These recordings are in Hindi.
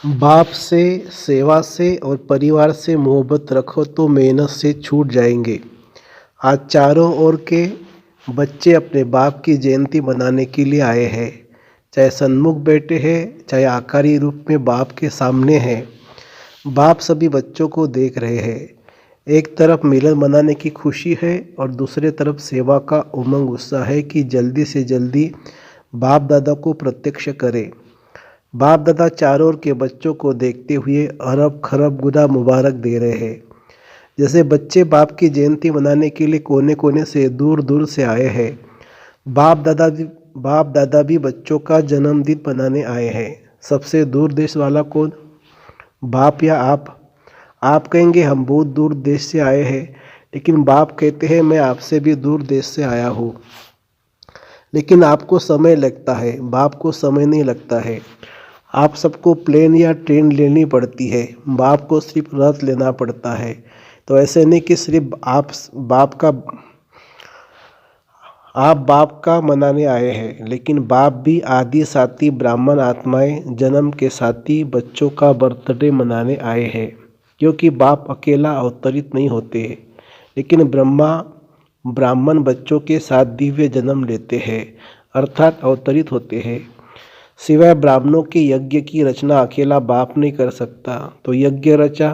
बाप से, सेवा से और परिवार से मोहब्बत रखो तो मेहनत से छूट जाएंगे। आज चारों ओर के बच्चे अपने बाप की जयंती मनाने के लिए आए हैं। चाहे सन्मुख बैठे हैं, चाहे आकारी रूप में बाप के सामने हैं। बाप सभी बच्चों को देख रहे हैं। एक तरफ मिलन मनाने की खुशी है और दूसरे तरफ सेवा का उमंग उत्साह है कि जल्दी से जल्दी बाप दादा को प्रत्यक्ष करें। बाप दादा चारों ओर के बच्चों को देखते हुए अरब खरब गुना मुबारक दे रहे हैं। जैसे बच्चे बाप की जयंती मनाने के लिए कोने कोने से दूर दूर से आए हैं। बाप दादा भी बच्चों का जन्मदिन मनाने आए हैं। सबसे दूर देश वाला कौन? बाप या आप? आप कहेंगे हम बहुत दूर देश से आए हैं, लेकिन बाप कहते हैं मैं आपसे भी दूर देश से आया हूँ। लेकिन आपको समय लगता है, बाप को समय नहीं लगता है। आप सबको प्लेन या ट्रेन लेनी पड़ती है, बाप को सिर्फ रथ लेना पड़ता है। तो ऐसे नहीं कि सिर्फ आप बाप का मनाने आए हैं, लेकिन बाप भी आदि साथी ब्राह्मण आत्माएं जन्म के साथी बच्चों का बर्थडे मनाने आए हैं। क्योंकि बाप अकेला अवतरित नहीं होते, लेकिन ब्राह्मण बच्चों के साथ दिव्य जन्म लेते हैं, अर्थात अवतरित होते हैं। सिवाय ब्राह्मणों के यज्ञ की रचना अकेला बाप नहीं कर सकता। तो यज्ञ रचा,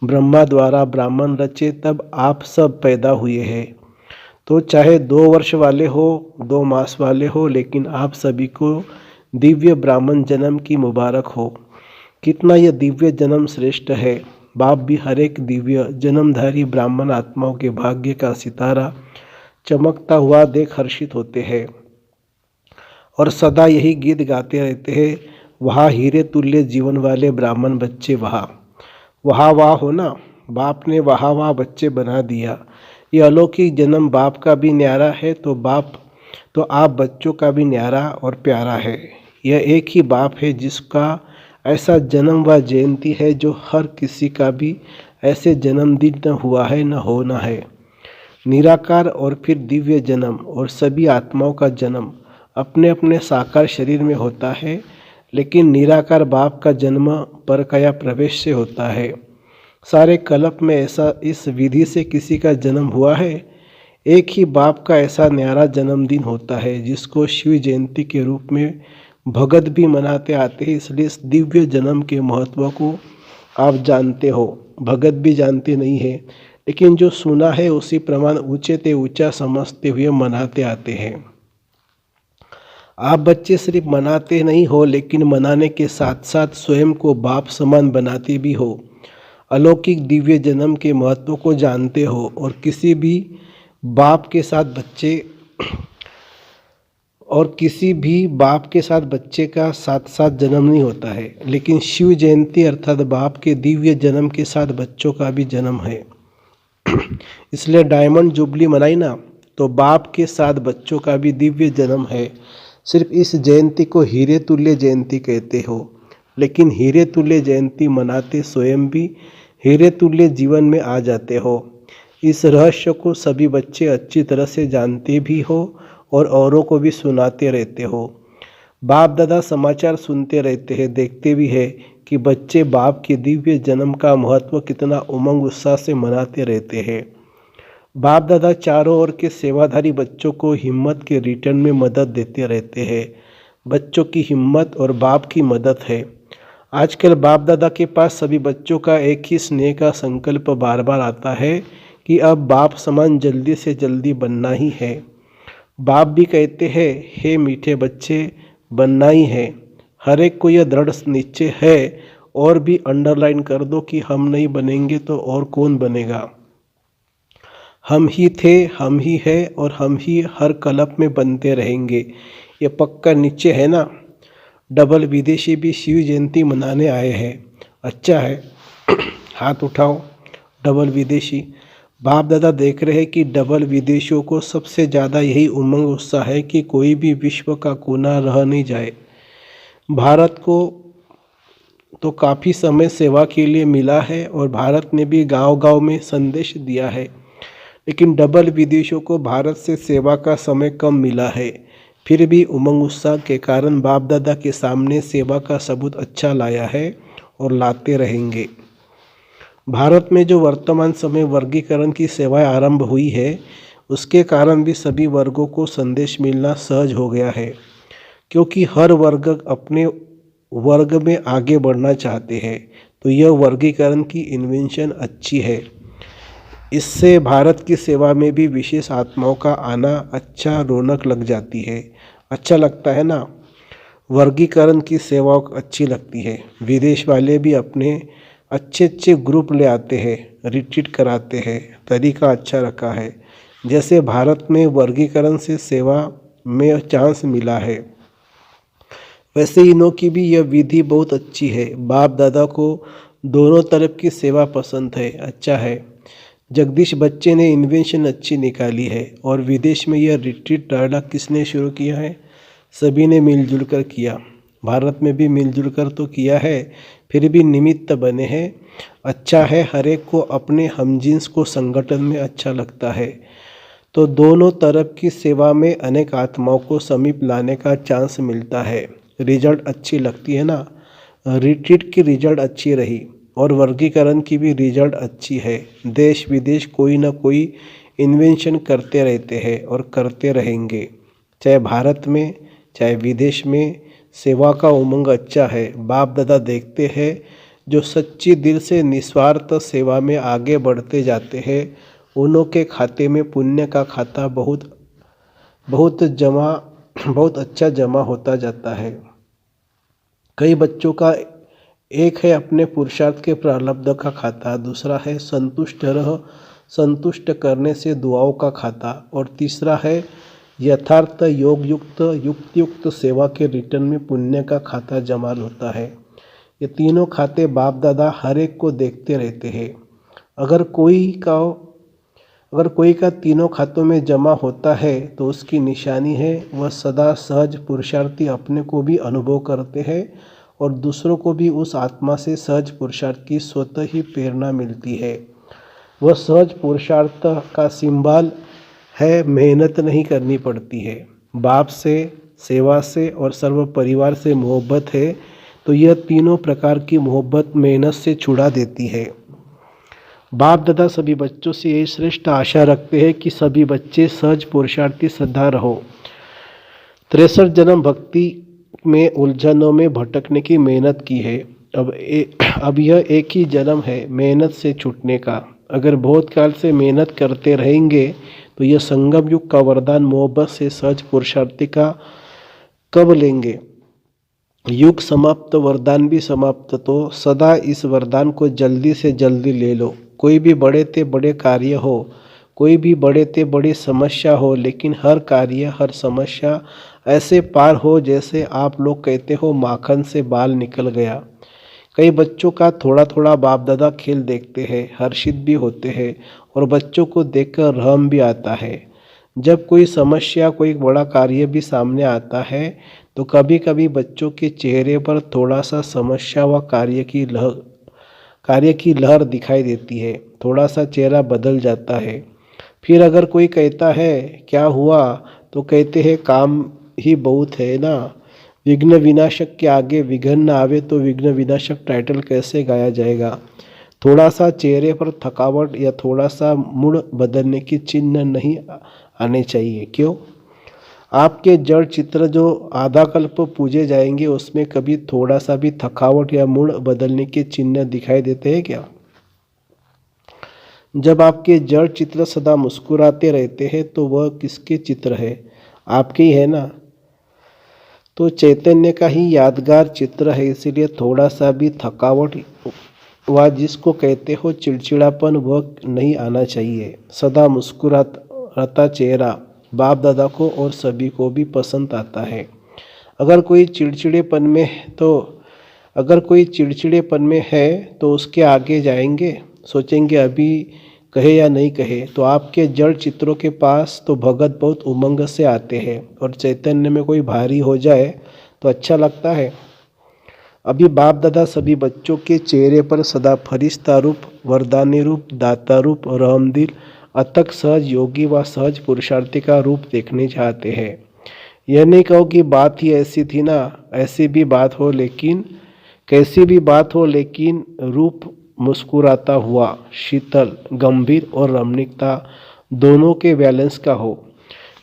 ब्रह्मा द्वारा ब्राह्मण रचे, तब आप सब पैदा हुए हैं। तो चाहे 2 वर्ष वाले हो, 2 मास वाले हो, लेकिन आप सभी को दिव्य ब्राह्मण जन्म की मुबारक हो। कितना यह दिव्य जन्म श्रेष्ठ है। बाप भी हर एक दिव्य जन्मधारी ब्राह्मण आत्माओं के भाग्य का सितारा चमकता हुआ देख हर्षित होते हैं और सदा यही गीत गाते रहते हैं, वहाँ हीरे तुल्य जीवन वाले ब्राह्मण बच्चे वहाँ वाह हो ना। बाप ने वाह बच्चे बना दिया। ये अलौकिक जन्म बाप का भी न्यारा है, तो आप बच्चों का भी न्यारा और प्यारा है। यह एक ही बाप है जिसका ऐसा जन्म व जयंती है जो हर किसी का भी ऐसे जन्मदिन न हुआ है न होना है। निराकार और फिर दिव्य जन्म और सभी आत्माओं का जन्म अपने अपने साकार शरीर में होता है, लेकिन निराकार बाप का जन्म परकाया प्रवेश से होता है। सारे कल्प में ऐसा इस विधि से किसी का जन्म हुआ है। एक ही बाप का ऐसा न्यारा जन्मदिन होता है जिसको शिव जयंती के रूप में भगत भी मनाते आते हैं। इसलिए इस दिव्य जन्म के महत्व को आप जानते हो, भगत भी जानते नहीं है, लेकिन जो सुना है उसी प्रमाण ऊंचे ते ऊंचा समझते हुए मनाते आते हैं। आप बच्चे सिर्फ मनाते नहीं हो, लेकिन मनाने के साथ साथ स्वयं को बाप समान बनाते भी हो। अलौकिक दिव्य जन्म के महत्व को जानते हो और किसी भी बाप के साथ बच्चे का साथ साथ जन्म नहीं होता है, लेकिन शिव जयंती अर्थात बाप के दिव्य जन्म के साथ बच्चों का भी जन्म है। इसलिए डायमंड जुबली मनाई ना, तो बाप के साथ बच्चों का भी दिव्य जन्म है। सिर्फ इस जयंती को हीरे तुल्य जयंती कहते हो, लेकिन हीरे तुल्य जयंती मनाते स्वयं भी हीरे तुल्य जीवन में आ जाते हो। इस रहस्य को सभी बच्चे अच्छी तरह से जानते भी हो और औरों को भी सुनाते रहते हो। बाप दादा समाचार सुनते रहते हैं, देखते भी है कि बच्चे बाप के दिव्य जन्म का महत्व कितना उमंग उत्साह से मनाते रहते हैं। बाप दादा चारों ओर के सेवाधारी बच्चों को हिम्मत के रिटर्न में मदद देते रहते हैं। बच्चों की हिम्मत और बाप की मदद है। आजकल बाप दादा के पास सभी बच्चों का एक ही स्नेह का संकल्प बार बार आता है कि अब बाप समान जल्दी से जल्दी बनना ही है। बाप भी कहते हैं, हे मीठे बच्चे, बनना ही है। हर एक को यह दृढ़ निश्चय है और भी अंडरलाइन कर दो कि हम नहीं बनेंगे तो और कौन बनेगा। हम ही थे, हम ही है और हम ही हर कल्प में बनते रहेंगे। ये पक्का निश्चय है ना। डबल विदेशी भी शिव जयंती मनाने आए हैं। अच्छा है, हाथ उठाओ। डबल विदेशी। बाप दादा देख रहे हैं कि डबल विदेशियों को सबसे ज़्यादा यही उमंग उत्साह है कि कोई भी विश्व का कोना रह नहीं जाए। भारत को तो काफ़ी समय सेवा के लिए मिला है और भारत ने भी गांव-गांव में संदेश दिया है, लेकिन डबल विदेशियों को भारत से सेवा का समय कम मिला है। फिर भी उमंग उत्साह के कारण बाप दादा के सामने सेवा का सबूत अच्छा लाया है और लाते रहेंगे। भारत में जो वर्तमान समय वर्गीकरण की सेवाएं आरंभ हुई है, उसके कारण भी सभी वर्गों को संदेश मिलना सहज हो गया है, क्योंकि हर वर्ग अपने वर्ग में आगे बढ़ना चाहते हैं। तो यह वर्गीकरण की इन्वेंशन अच्छी है। इससे भारत की सेवा में भी विशेष आत्माओं का आना अच्छा रौनक लग जाती है। अच्छा लगता है ना, वर्गीकरण की सेवा अच्छी लगती है। विदेश वाले भी अपने अच्छे अच्छे ग्रुप ले आते हैं, रिट्रीट कराते हैं, तरीका अच्छा रखा है। जैसे भारत में वर्गीकरण से सेवा में चांस मिला है, वैसे इनों की भी यह विधि बहुत अच्छी है। बाप दादा को दोनों तरफ की सेवा पसंद है, अच्छा है। जगदीश बच्चे ने इन्वेंशन अच्छी निकाली है। और विदेश में यह रिट्रीट डायलॉग किसने शुरू किया है? सभी ने मिलजुल कर किया। भारत में भी मिलजुल कर तो किया है, फिर भी निमित्त बने हैं। अच्छा है, हर एक को अपने हमजिन्स को संगठन में अच्छा लगता है। तो दोनों तरफ की सेवा में अनेक आत्माओं को समीप लाने का चांस मिलता है। रिजल्ट अच्छी लगती है ना। रिट्रीट की रिजल्ट अच्छी रही और वर्गीकरण की भी रिजल्ट अच्छी है। देश विदेश कोई ना कोई इन्वेंशन करते रहते हैं और करते रहेंगे। चाहे भारत में चाहे विदेश में सेवा का उमंग अच्छा है। बाप दादा देखते हैं जो सच्ची दिल से निस्वार्थ सेवा में आगे बढ़ते जाते हैं, उन्हों के खाते में पुण्य का खाता बहुत अच्छा जमा होता जाता है। कई बच्चों का एक है अपने पुरुषार्थ के प्रारब्ध का खाता, दूसरा है संतुष्ट करने से दुआओं का खाता, और तीसरा है यथार्थ योग युक्त सेवा के रिटर्न में पुण्य का खाता जमा होता है। ये तीनों खाते बाप दादा हर एक को देखते रहते हैं। अगर कोई का तीनों खातों में जमा होता है तो उसकी निशानी है वह सदा सहज पुरुषार्थी अपने को भी अनुभव करते हैं और दूसरों को भी उस आत्मा से सहज पुरुषार्थ की स्वतः ही प्रेरणा मिलती है। वह सहज पुरुषार्थ का सिंबल है, मेहनत नहीं करनी पड़ती है। बाप से, सेवा से और सर्व परिवार से मोहब्बत है तो यह तीनों प्रकार की मोहब्बत मेहनत से छुड़ा देती है। बाप दादा सभी बच्चों से यही श्रेष्ठ आशा रखते हैं कि सभी बच्चे सहज पुरुषार्थी सदा रहो। 63 जन्म भक्ति में उलझनों में भटकने की मेहनत की है। अब यह एक ही जन्म है मेहनत से छूटने का। अगर बहुत काल से मेहनत करते रहेंगे तो यह संगम युग का वरदान मोहब्बत से सहज पुरुषार्थी का कब लेंगे? युग समाप्त, वरदान भी समाप्त। तो सदा इस वरदान को जल्दी से जल्दी ले लो। कोई भी बड़े ते बड़े कार्य हो, कोई भी बड़े ते बड़ी समस्या हो, लेकिन हर कार्य हर समस्या ऐसे पार हो जैसे आप लोग कहते हो माखन से बाल निकल गया। कई बच्चों का थोड़ा थोड़ा बाप दादा खेल देखते हैं, हर्षित भी होते हैं और बच्चों को देखकर रहम भी आता है। जब कोई समस्या, कोई बड़ा कार्य भी सामने आता है तो कभी कभी बच्चों के चेहरे पर थोड़ा सा समस्या व कार्य की लहर दिखाई देती है, थोड़ा सा चेहरा बदल जाता है। फिर अगर कोई कहता है क्या हुआ तो कहते हैं काम ही बहुत है ना। विघ्न विनाशक के आगे विघ्न न आवे तो विघ्न विनाशक टाइटल कैसे गाया जाएगा। थोड़ा सा चेहरे पर थकावट या थोड़ा सा मूड बदलने की चिन्ह नहीं आने चाहिए। क्यों? आपके जड़ चित्र जो आधा कल्प पूजे जाएंगे उसमें कभी थोड़ा सा भी थकावट या मूड बदलने के चिन्ह दिखाई देते हैं क्या? जब आपके जड़ चित्र सदा मुस्कुराते रहते हैं तो वह किसके चित्र है? आपके ही है ना। तो चैतन्य का ही यादगार चित्र है, इसीलिए थोड़ा सा भी थकावट व जिसको कहते हो चिड़चिड़ापन वह नहीं आना चाहिए। सदा मुस्कुराता चेहरा बाप दादा को और सभी को भी पसंद आता है। अगर कोई चिड़चिड़ेपन में है तो उसके आगे जाएंगे, सोचेंगे अभी कहे या नहीं कहे। तो आपके जड़ चित्रों के पास तो भगत बहुत उमंग से आते हैं और चैतन्य में कोई भारी हो जाए तो अच्छा लगता है। अभी बाप दादा सभी बच्चों के चेहरे पर सदा फरिश्ता रूप, वरदानी रूप, दाता रूप, रहमदिल, अतक सहज योगी व सहज पुरुषार्थी का रूप देखने चाहते हैं। यह नहीं कहो कि बात ही ऐसी थी ना, ऐसी भी बात हो लेकिन कैसी भी बात हो लेकिन रूप मुस्कुराता हुआ, शीतल, गंभीर और रमणीकता दोनों के बैलेंस का हो।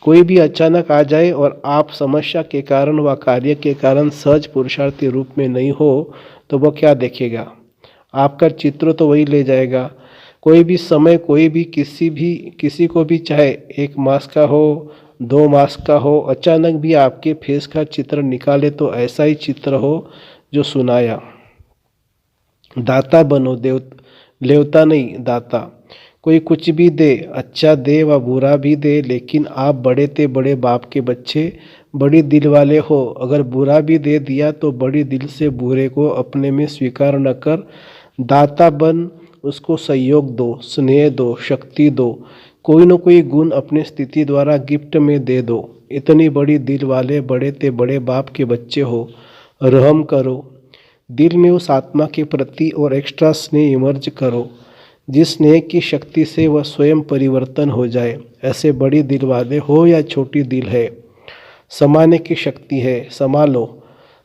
कोई भी अचानक आ जाए और आप समस्या के कारण व कार्य के कारण सहज पुरुषार्थी रूप में नहीं हो तो वह क्या देखेगा? आपका चित्र तो वही ले जाएगा। कोई भी समय कोई भी किसी को भी चाहे 1 मास का हो 2 मास का हो, अचानक भी आपके फेस का चित्र निकाले तो ऐसा ही चित्र हो जो सुनाया। दाता बनो, लेवता नहीं दाता। कोई कुछ भी दे, अच्छा दे व बुरा भी दे, लेकिन आप बड़े ते बड़े बाप के बच्चे, बड़ी दिल वाले हो। अगर बुरा भी दे दिया तो बड़ी दिल से बुरे को अपने में स्वीकार न कर दाता बन उसको सहयोग दो, स्नेह दो, शक्ति दो, कोई न कोई गुण अपनी स्थिति द्वारा गिफ्ट में दे दो। इतनी बड़ी दिल वाले बड़े ते बड़े बाप के बच्चे हो, रहम करो। दिल में उस आत्मा के प्रति और एक्स्ट्रा स्नेह इमर्ज करो जिस स्नेह की शक्ति से वह स्वयं परिवर्तन हो जाए। ऐसे बड़ी दिल वाले हो या छोटी दिल है, समाने की शक्ति है, संभालो।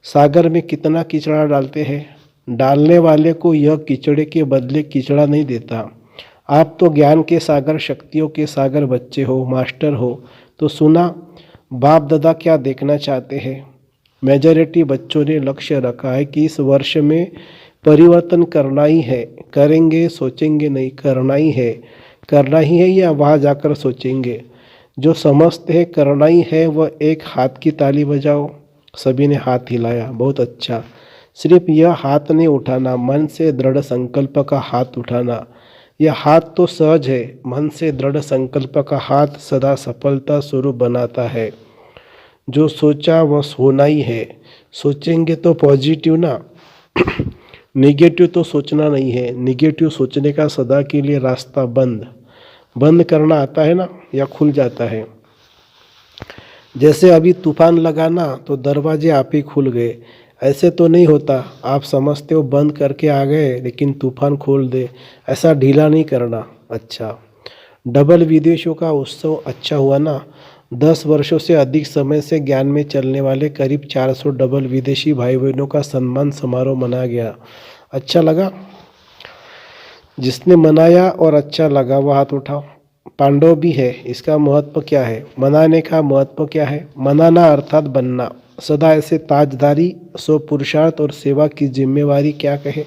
सागर में कितना कीचड़ा डालते हैं, डालने वाले को यह कीचड़े के बदले कीचड़ा नहीं देता। आप तो ज्ञान के सागर, शक्तियों के सागर बच्चे हो, मास्टर हो। तो सुना, बाप दादा क्या देखना चाहते हैं? मेजॉरिटी बच्चों ने लक्ष्य रखा है कि इस वर्ष में परिवर्तन करना ही है। करेंगे, सोचेंगे नहीं, करना ही है। करना ही है या वहाँ जाकर सोचेंगे? जो समझते हैं करना ही है वह एक हाथ की ताली बजाओ। सभी ने हाथ हिलाया, बहुत अच्छा। सिर्फ यह हाथ नहीं उठाना, मन से दृढ़ संकल्प का हाथ उठाना। यह हाथ तो सहज है, मन से दृढ़ संकल्प का हाथ सदा सफलता स्वरूप बनाता है। जो सोचा वह होना ही है। सोचेंगे तो पॉजिटिव ना, निगेटिव तो सोचना नहीं है। निगेटिव सोचने का सदा के लिए रास्ता बंद करना आता है ना, या खुल जाता है। जैसे अभी तूफान लगा ना तो दरवाजे आप ही खुल गए, ऐसे तो नहीं होता। आप समझते हो बंद करके आ गए लेकिन तूफान खोल दे, ऐसा ढीला नहीं करना। अच्छा, डबल विदेशियों का उत्सव अच्छा हुआ ना। 10 वर्षों से अधिक समय से ज्ञान में चलने वाले करीब 400 डबल विदेशी भाई बहनों का सम्मान समारोह मनाया गया। अच्छा लगा? जिसने मनाया और अच्छा लगा वह हाथ उठाओ। पांडव भी है। इसका महत्व क्या है? मनाने का महत्व क्या है? मनाना अर्थात बनना। सदा ऐसे ताजदारी, सो पुरुषार्थ और सेवा की जिम्मेवारी क्या कहे,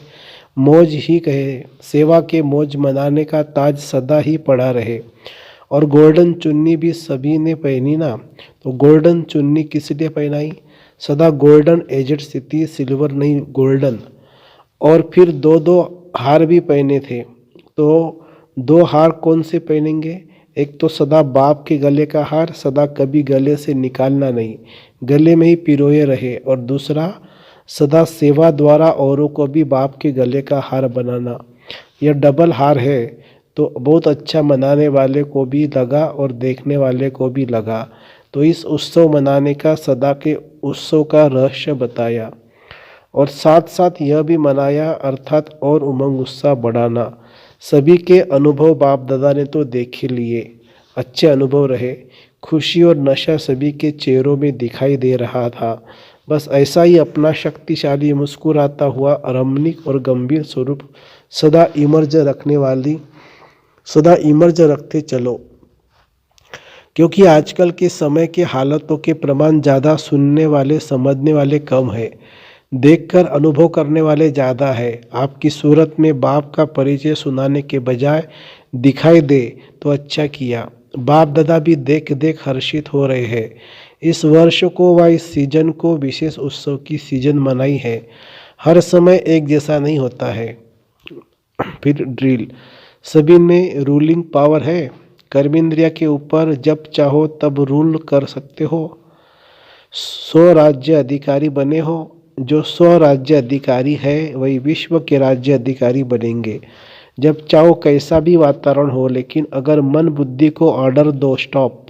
मौज ही कहे। सेवा के मौज मनाने का ताज सदा ही पड़ा रहे। और गोल्डन चुन्नी भी सभी ने पहनी ना। तो गोल्डन चुन्नी किस लिए पहनाई? सदा गोल्डन एजेड सिटी, सिल्वर नहीं गोल्डन। और फिर 2-2 हार भी पहने थे। तो 2 हार कौन से पहनेंगे? एक तो सदा बाप के गले का हार, सदा कभी गले से निकालना नहीं, गले में ही पिरोए रहे। और दूसरा, सदा सेवा द्वारा औरों को भी बाप के गले का हार बनाना। यह डबल हार है। तो बहुत अच्छा मनाने वाले को भी लगा और देखने वाले को भी लगा। तो इस उत्सव मनाने का, सदा के उत्सव का रहस्य बताया और साथ साथ यह भी मनाया, अर्थात और उमंग उत्साह बढ़ाना। सभी के अनुभव बाप दादा ने तो देख ही लिए, अच्छे अनुभव रहे। खुशी और नशा सभी के चेहरों में दिखाई दे रहा था। बस ऐसा ही अपना शक्तिशाली, मुस्कुराता हुआ, रमणीक और गंभीर स्वरूप सदा इमर्ज रखते चलो। क्योंकि आजकल के समय के हालातों के प्रमाण ज़्यादा, सुनने वाले समझने वाले कम है, देखकर अनुभव करने वाले ज़्यादा है। आपकी सूरत में बाप का परिचय सुनाने के बजाय दिखाई दे तो अच्छा किया। बाप दादा भी देख देख हर्षित हो रहे हैं। इस वर्ष को व इस सीजन को विशेष उत्सव की सीजन मनाई है। हर समय एक जैसा नहीं होता है। फिर ड्रिल, सभी में रूलिंग पावर है। कर्मेंद्रिया के ऊपर जब चाहो तब रूल कर सकते हो। 100 राज्य अधिकारी बने हो। जो 100 राज्य अधिकारी है वही विश्व के राज्य अधिकारी बनेंगे। जब चाहो कैसा भी वातावरण हो, लेकिन अगर मन बुद्धि को ऑर्डर दो स्टॉप,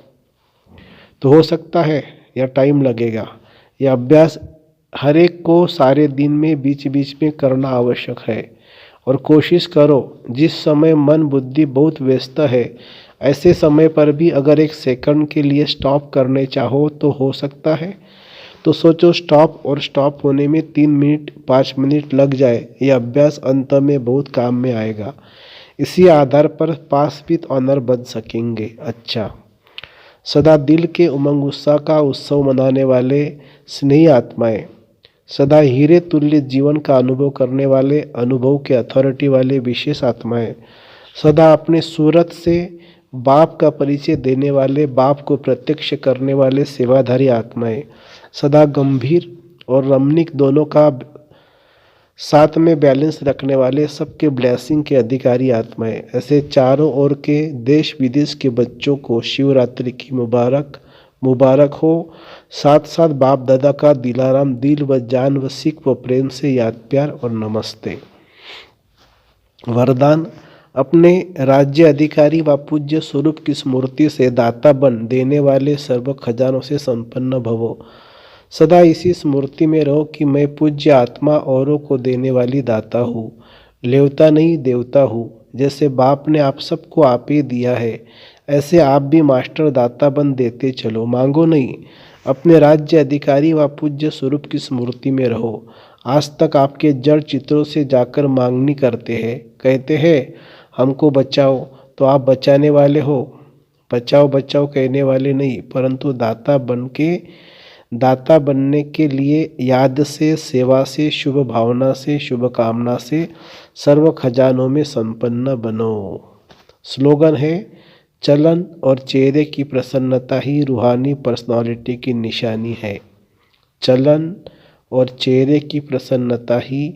तो हो सकता है या टाइम लगेगा। यह अभ्यास हर एक को सारे दिन में बीच बीच में करना आवश्यक है। और कोशिश करो, जिस समय मन बुद्धि बहुत व्यस्त है, ऐसे समय पर भी अगर 1 सेकंड के लिए स्टॉप करने चाहो तो हो सकता है। तो सोचो, स्टॉप और स्टॉप होने में 3 मिनट 5 मिनट लग जाए, यह अभ्यास अंत में बहुत काम में आएगा। इसी आधार पर पास विद ऑनर बन सकेंगे। अच्छा, सदा दिल के उमंग उत्साह का उत्सव मनाने वाले स्नेही आत्माएं, सदा हीरे तुल्य जीवन का अनुभव करने वाले अनुभव के अथॉरिटी वाले विशेष आत्माएं, सदा अपने सूरत से बाप का परिचय देने वाले, बाप को प्रत्यक्ष करने वाले सेवाधारी आत्माएं, सदा गंभीर और रमणीक दोनों का साथ में बैलेंस रखने वाले, सबके ब्लेसिंग के अधिकारी आत्माएं, ऐसे चारों ओर के देश विदेश के बच्चों को शिवरात्रि की मुबारक हो। साथ साथ बाप दादा का दिलाराम दिल व जान व सिख व प्रेम से याद, प्यार और नमस्ते। वरदान, अपने राज्य अधिकारी व पूज्य स्वरूप की स्मृति से दाता बन देने वाले सर्व खजानों से संपन्न भवो। सदा इसी स्मृति में रहो कि मैं पूज्य आत्मा औरों को देने वाली दाता हूँ, लेवता नहीं देवता हूँ। जैसे बाप ने आप सबको आप ही दिया है, ऐसे आप भी मास्टर दाता बन देते चलो। मांगो नहीं, अपने राज्य अधिकारी व पूज्य स्वरूप की स्मृति में रहो। आज तक आपके जड़ चित्रों से जाकर मांगनी करते हैं, कहते हैं हमको बचाओ, तो आप बचाने वाले हो। बचाओ बचाओ कहने वाले नहीं, परंतु दाता बनने के लिए याद से, सेवा से, शुभ भावना से, शुभ कामना से सर्व खजानों में संपन्न बनो। स्लोगन है, चलन और चेहरे की प्रसन्नता ही रूहानी पर्सनालिटी की निशानी है। चलन और चेहरे की प्रसन्नता ही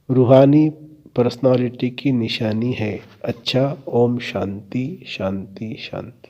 रूहानी पर्सनालिटी की निशानी है। अच्छा, ओम शांति शांति शांति।